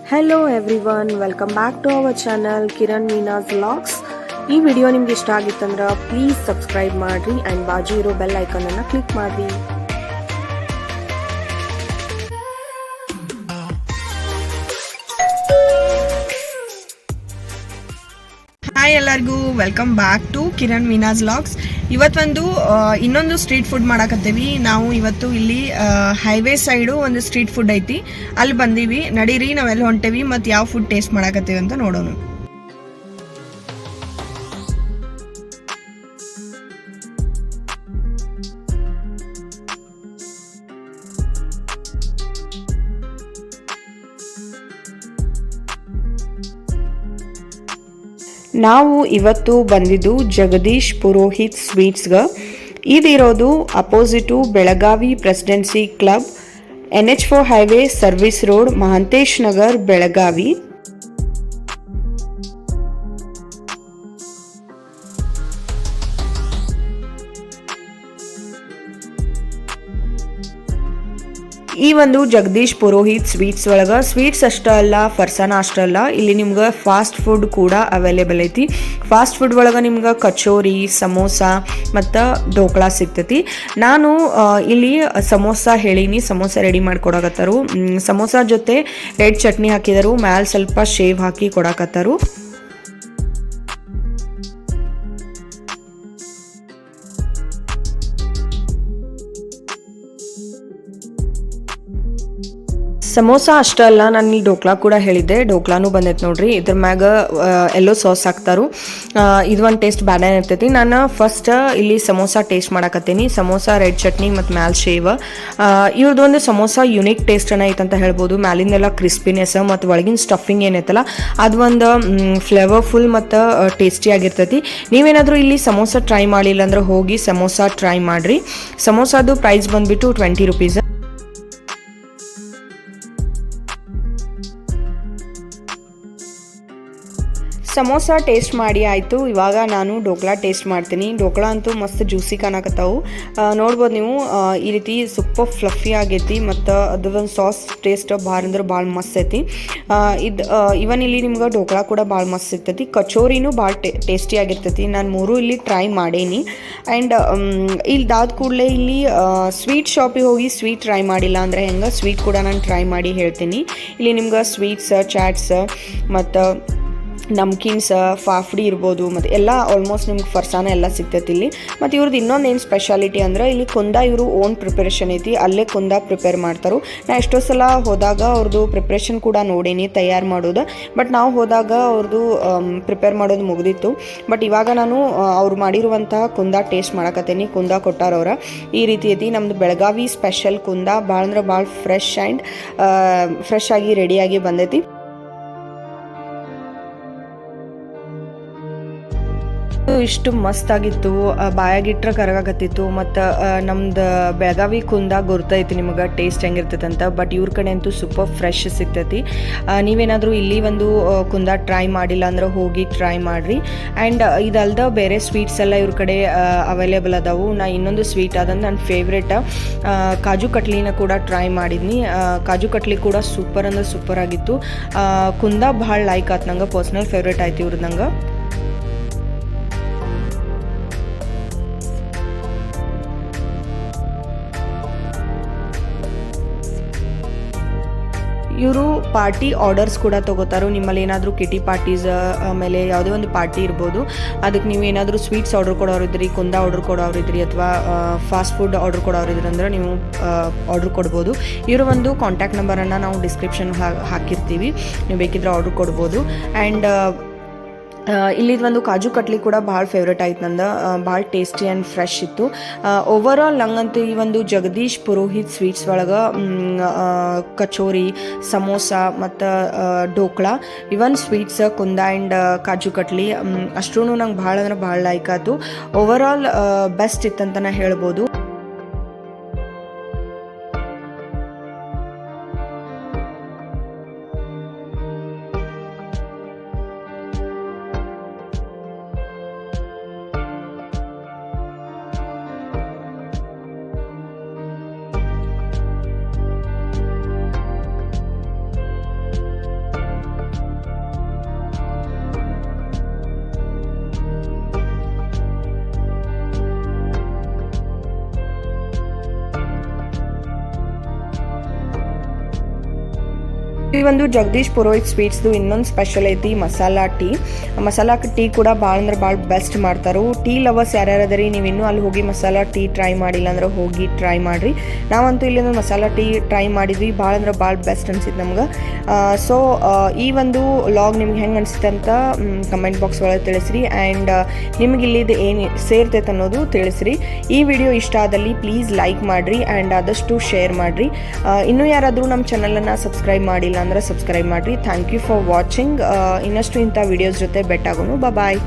Hello everyone, welcome back to our channel Kiran Meena's vlogs. ಈ video ನಿಮ್ಗೆ ಇಷ್ಟ ಆಗಿತ್ತಂದ್ರೆ ಪ್ಲೀಸ್ ಸಬ್ಸ್ಕ್ರೈಬ್ ಮಾಡಿರಿ ಆ್ಯಂಡ್ ಬಾಜು ಇರೋ ಬೆಲ್ ಐಕನನ್ನು ಕ್ಲಿಕ್ ಮಾಡಿರಿ. ಹಾಯ್ ಎಲ್ಲರಿಗೂ, welcome back to Kiran Meena's vlogs. ಇವತ್ತೊಂದು ಇನ್ನೊಂದು ಸ್ಟ್ರೀಟ್ ಫುಡ್ ಮಾಡಕತ್ತೀವಿ ನಾವು. ಇವತ್ತು ಇಲ್ಲಿ ಹೈವೇ ಸೈಡು ಒಂದು ಸ್ಟ್ರೀಟ್ ಫುಡ್ ಐತಿ, ಅಲ್ಲಿ ಬಂದೀವಿ. ನಡೀರಿ ನಾವೆಲ್ಲ ಹೊಂಟೇವಿ ಮತ್ತು ಯಾವ ಫುಡ್ ಟೇಸ್ಟ್ ಮಾಡಕತ್ತೀವಿ ಅಂತ ನೋಡೋಣ. ನಾವು ಇವತ್ತು ಬಂದಿದ್ದು ಜಗದೀಶ್ ಪುರೋಹಿತ್ ಸ್ವೀಟ್ಸ್ಗೆ. ಇದಿರೋದು opposite Belagavi Presidency Club, NH4 highway, service road, Mahantesh Nagar, Belagavi. ಈ ಒಂದು ಜಗದೀಶ್ ಪುರೋಹಿತ್ ಸ್ವೀಟ್ಸ್ ಒಳಗೆ ಸ್ವೀಟ್ಸ್ ಅಷ್ಟೇ ಅಲ್ಲ, ಫರ್ಸಾನ ಅಷ್ಟೇ ಅಲ್ಲ, ಇಲ್ಲಿ ನಿಮ್ಗೆ ಫಾಸ್ಟ್ ಫುಡ್ ಕೂಡ ಅವೈಲೇಬಲ್ ಐತಿ. ಫಾಸ್ಟ್ ಫುಡ್ ಒಳಗೆ ನಿಮ್ಗೆ ಕಚೋರಿ, ಸಮೋಸ ಮತ್ತು ಢೋಕ್ಳಾ ಸಿಗ್ತೈತಿ. ನಾನು ಇಲ್ಲಿ ಸಮೋಸ ಹೇಳೀನಿ, ಸಮೋಸ ರೆಡಿ ಮಾಡಿಕೊಡಕತ್ತಾರು. ಸಮೋಸ ಜೊತೆ ರೆಡ್ ಚಟ್ನಿ ಹಾಕಿದರು, ಮ್ಯಾಲೆ ಸ್ವಲ್ಪ ಶೇವ್ ಹಾಕಿ ಕೊಡಕತ್ತಾರು. ಸಮೋಸ ಅಷ್ಟೇ ಅಲ್ಲ, ನಾನು ಇಲ್ಲಿ ಢೋಕ್ಲಾ ಕೂಡ ಹೇಳಿದ್ದೆ, ಢೋಕ್ಲಾನು ಬಂದೈತೆ ನೋಡ್ರಿ. ಇದ್ರ ಮ್ಯಾಗ ಎಲ್ಲೋ ಸಾಸ್ ಹಾಕ್ತಾರು. ಇದು ಒಂದು ಟೇಸ್ಟ್ ಬ್ಯಾಡ ಇರ್ತೈತಿ. ನಾನು ಫಸ್ಟ್ ಇಲ್ಲಿ ಸಮೋಸ ಟೇಸ್ಟ್ ಮಾಡಕತ್ತೀನಿ. ಸಮೋಸ, ರೆಡ್ ಚಟ್ನಿ ಮತ್ತು ಮ್ಯಾಲ್ ಶೇವ್. ಇವ್ರದ್ದೊಂದು ಸಮೋಸ ಯುನೀಕ್ ಟೇಸ್ಟನ್ನು ಐತೆ ಅಂತ ಹೇಳ್ಬೋದು. ಮ್ಯಾಲಿಂದೆಲ್ಲ ಕ್ರಿಸ್ಪಿನೆಸ್ ಮತ್ತು ಒಳಗಿನ ಸ್ಟಫಿಂಗ್ ಏನೈತಲ್ಲ ಅದು ಒಂದು ಫ್ಲೇವರ್ಫುಲ್ ಮತ್ತು ಟೇಸ್ಟಿಯಾಗಿರ್ತೈತಿ. ನೀವೇನಾದರೂ ಇಲ್ಲಿ ಸಮೋಸ ಟ್ರೈ ಮಾಡಿಲ್ಲ ಅಂದ್ರೆ ಹೋಗಿ ಸಮೋಸ ಟ್ರೈ ಮಾಡಿರಿ. ಸಮೋಸದು ಪ್ರೈಸ್ ಬಂದುಬಿಟ್ಟು 20 ರೂಪೀಸ್. ಸಮೋಸ ಟೇಸ್ಟ್ ಮಾಡಿ ಆಯಿತು. ಇವಾಗ ನಾನು ಢೋಕ್ಲಾ ಟೇಸ್ಟ್ ಮಾಡ್ತೀನಿ. ಢೋಕ್ಲಾ ಅಂತೂ ಮಸ್ತ್ ಜ್ಯೂಸಿ ಕಾಣಕತ್ತಾವು, ನೋಡ್ಬೋದು ನೀವು. ಈ ರೀತಿ ಸೂಪರ್ ಫ್ಲಫಿ ಆಗೈತಿ ಮತ್ತು ಅದೊಂದು ಸಾಸ್ ಟೇಸ್ಟ್ ಭಾಳ ಅಂದ್ರೆ ಭಾಳ ಮಸ್ತ್ ಐತಿ. ಇವನ್ ಇಲ್ಲಿ ನಿಮ್ಗೆ ಢೋಕ್ಲಾ ಕೂಡ ಭಾಳ ಮಸ್ತ್ ಸಿಗ್ತೈತಿ. ಕಚೋರಿನೂ ಭಾಳ ಟೇಸ್ಟಿ ಆಗಿರ್ತೈತಿ. ನಾನು ಮೂರು ಇಲ್ಲಿ ಟ್ರೈ ಮಾಡೇನಿ. ಆ್ಯಂಡ್ ಇದಾದ ಕೂಡಲೇ ಇಲ್ಲಿ ಸ್ವೀಟ್ ಶಾಪಿಗೆ ಹೋಗಿ ಸ್ವೀಟ್ ಟ್ರೈ ಮಾಡಿಲ್ಲ ಅಂದರೆ ಹೆಂಗೆ, ಸ್ವೀಟ್ ಕೂಡ ನಾನು ಟ್ರೈ ಮಾಡಿ ಹೇಳ್ತೀನಿ. ಇಲ್ಲಿ ನಿಮ್ಗೆ ಸ್ವೀಟ್ಸ್, ಚಾಟ್ಸ್ ಮತ್ತು ನಮ್ಕೀನ್ಸ್, ಫಾಫ್ಡಿ ಇರ್ಬೋದು, ಮತ್ತು ಎಲ್ಲ ಆಲ್ಮೋಸ್ಟ್ ನಿಮ್ಗೆ ಫರ್ಸಾನ ಎಲ್ಲ ಸಿಗ್ತೈತಿ ಇಲ್ಲಿ. ಮತ್ತು ಇವ್ರದ್ದು ಇನ್ನೊಂದು ಏನು ಸ್ಪೆಷಾಲಿಟಿ ಅಂದ್ರೆ ಇಲ್ಲಿ ಕುಂದ ಇವರು ಓನ್ ಪ್ರಿಪರೇಷನ್ ಐತಿ, ಅಲ್ಲೇ ಕುಂದ ಪ್ರಿಪೇರ್ ಮಾಡ್ತಾರೆ. ನಾ ಎಷ್ಟೋ ಸಲ ಹೋದಾಗ ಅವ್ರದ್ದು ಪ್ರಿಪ್ರೇಷನ್ ಕೂಡ ನೋಡೀನಿ, ತಯಾರು ಮಾಡೋದು. ಬಟ್ ನಾವು ಹೋದಾಗ ಅವ್ರದ್ದು ಪ್ರಿಪೇರ್ ಮಾಡೋದು ಮುಗಿದಿತ್ತು. ಬಟ್ ಇವಾಗ ನಾನು ಅವ್ರು ಮಾಡಿರುವಂತಹ ಕುಂದ ಟೇಸ್ಟ್ ಮಾಡಕತ್ತೀನಿ. ಕುಂದ ಕೊಟ್ಟಾರವ್ರ ಈ ರೀತಿ ಐತಿ. ನಮ್ಮದು ಬೆಳಗಾವಿ ಸ್ಪೆಷಲ್ ಕುಂದ ಭಾಳ ಅಂದ್ರೆ ಭಾಳ ಫ್ರೆಶ್ ಆಗಿ ರೆಡಿಯಾಗಿ ಬಂದೈತಿ. ಇಷ್ಟು ಮಸ್ತ್ ಆಗಿತ್ತು, ಬಾಯಾಗಿಟ್ರೆ ಕರಗಾಕತ್ತಿತ್ತು. ಮತ್ತು ನಮ್ದು ಬೆಳಗಾವಿ ಕುಂದ ಗೊತ್ತೈತಿ ನಿಮಗೆ ಟೇಸ್ಟ್ ಹೆಂಗಿರ್ತೈತೆ ಅಂತ. ಬಟ್ ಇವ್ರ ಕಡೆ ಅಂತೂ ಸೂಪರ್ ಫ್ರೆಶ್ ಸಿಗ್ತೈತಿ. ನೀವೇನಾದರೂ ಇಲ್ಲಿ ಒಂದು ಕುಂದ ಟ್ರೈ ಮಾಡಿಲ್ಲ ಅಂದ್ರೆ ಹೋಗಿ ಟ್ರೈ ಮಾಡಿರಿ. ಆ್ಯಂಡ್ ಇದಲ್ದ ಬೇರೆ ಸ್ವೀಟ್ಸ್ ಎಲ್ಲ ಇವ್ರ ಕಡೆ ಅವೈಲೇಬಲ್ ಅದಾವು. ನಾ ಇನ್ನೊಂದು ಸ್ವೀಟ್ ಅದಂದ್ರೆ ನನ್ನ ಫೇವ್ರೇಟ್ ಕಾಜು ಕಟ್ಲಿನ ಕೂಡ ಟ್ರೈ ಮಾಡಿದ್ನಿ. ಕಾಜು ಕಟ್ಲಿ ಕೂಡ ಸೂಪರ್ ಅಂದ್ರೆ ಸೂಪರ್ ಆಗಿತ್ತು. ಕುಂದ ಭಾಳ ಲೈಕ್ ಆಯ್ತು ನಂಗೆ, ಪರ್ಸ್ನಲ್ ಫೇವ್ರೇಟ್ ಆಯ್ತು ಇವ್ರದ್ದು ನಂಗೆ. ಇವರು ಪಾರ್ಟಿ ಆರ್ಡರ್ಸ್ ಕೂಡ ತೊಗೋತಾರೆ. ನಿಮ್ಮಲ್ಲಿ ಏನಾದರೂ ಕಿಟಿ ಪಾರ್ಟೀಸ್, ಆಮೇಲೆ ಯಾವುದೇ ಒಂದು ಪಾರ್ಟಿ ಇರ್ಬೋದು, ಅದಕ್ಕೆ ನೀವು ಏನಾದರೂ ಸ್ವೀಟ್ಸ್ ಆರ್ಡರ್ ಕೊಡೋರಿದ್ರಿ, ಕುಂದ ಆರ್ಡರ್ ಕೊಡೋರಿದ್ರಿ, ಅಥವಾ ಫಾಸ್ಟ್ ಫುಡ್ ಆರ್ಡರ್ ಕೊಡೋರಿದ್ರಿ ಅಂದ್ರೆ ನೀವು ಆರ್ಡರ್ ಕೊಡ್ಬೋದು. ಇವರ ಒಂದು ಕಾಂಟ್ಯಾಕ್ಟ್ ನಂಬರನ್ನು ನಾವು ಡಿಸ್ಕ್ರಿಪ್ಷನ್ ಹಾಕಿರ್ತೀವಿ, ನೀವು ಬೇಕಿದ್ರೆ ಆರ್ಡರ್ ಕೊಡ್ಬೋದು. ಆ್ಯಂಡ್ ಇಲ್ಲಿದು ಒಂದು ಕಾಜು ಕಟ್ಲಿ ಕೂಡ ಭಾಳ ಫೇವ್ರೇಟ್ ಆಯ್ತು ನಂದು, ಭಾಳ ಟೇಸ್ಟಿ ಆ್ಯಂಡ್ ಫ್ರೆಶ್ ಇತ್ತು. ಓವರಾಲ್ ನಂಗಂತೂ ಈ ಒಂದು ಜಗದೀಶ್ ಪುರೋಹಿತ್ ಸ್ವೀಟ್ಸ್ ಒಳಗೆ ಕಚೋರಿ, ಸಮೋಸ ಮತ್ತು ಢೋಕ್ಳಾ, ಇವನ್ ಸ್ವೀಟ್ಸ್, ಕುಂದ ಆ್ಯಂಡ್ ಕಾಜು ಕಟ್ಲಿ ಅಷ್ಟೂ ನಂಗೆ ಭಾಳ ಅಂದ್ರೆ ಭಾಳ ಲೈಕ್ ಆಯ್ತು. ಓವರಾಲ್ ಬೆಸ್ಟ್ ಇತ್ತಂತ ನಾ ಹೇಳ್ಬೋದು. ಈ ಒಂದು ಜಗದೀಶ್ ಪುರೋಹಿತ್ ಸ್ವೀಟ್ಸ್ದು ಇನ್ನೊಂದು ಸ್ಪೆಷಲ್ ಐತಿ ಮಸಾಲಾ ಟೀ ಕೂಡ ಭಾಳ ಅಂದ್ರೆ ಭಾಳ ಬೆಸ್ಟ್ ಮಾಡ್ತಾರೆ. ಟೀ ಲವರ್ಸ್ ಯಾರ್ಯಾರು ಅದರಿ ನೀವು ಇನ್ನೂ ಅಲ್ಲಿ ಹೋಗಿ ಮಸಾಲಾ ಟೀ ಟ್ರೈ ಮಾಡಿಲ್ಲ ಅಂದ್ರೆ ಹೋಗಿ ಟ್ರೈ ಮಾಡಿರಿ. ನಾವಂತೂ ಇಲ್ಲಿ ಒಂದು ಮಸಾಲಾ ಟೀ ಟ್ರೈ ಮಾಡಿದ್ವಿ, ಭಾಳ ಅಂದ್ರೆ ಭಾಳ ಬೆಸ್ಟ್ ಅನ್ಸಿತ್ತು ನಮ್ಗೆ. ಸೊ ಈ ಒಂದು ಲಾಗ್ ನಿಮ್ಗೆ ಹೆಂಗೆ ಅನಿಸುತ್ತೆ ಅಂತ ಕಮೆಂಟ್ ಬಾಕ್ಸ್ ಒಳಗೆ ತಿಳಿಸ್ರಿ. ಆ್ಯಂಡ್ ನಿಮ್ಗೆ ಇಲ್ಲಿದು ಏನು ಸೇರ್ತೈತೆ ಅನ್ನೋದು ತಿಳಿಸ್ರಿ. ಈ ವಿಡಿಯೋ ಇಷ್ಟ ಆದಲ್ಲಿ ಪ್ಲೀಸ್ ಲೈಕ್ ಮಾಡಿರಿ ಆ್ಯಂಡ್ ಆದಷ್ಟು ಶೇರ್ ಮಾಡಿರಿ. ಇನ್ನೂ ಯಾರಾದರೂ ನಮ್ಮ ಚಾನಲನ್ನು ಸಬ್ಸ್ಕ್ರೈಬ್ ಮಾಡಿಲ್ಲ ಅಂದರೆ ಸಬ್ಸ್ಕ್ರೈಬ್ ಮಾಡಿರಿ. Thank you for watching. ಇನ್ನಷ್ಟು ಇಂಥ ವಿಡಿಯೋಸ್ ಜೊತೆ ಬೆಟ್ಟಾಗೋನು. ಬಾಯ್.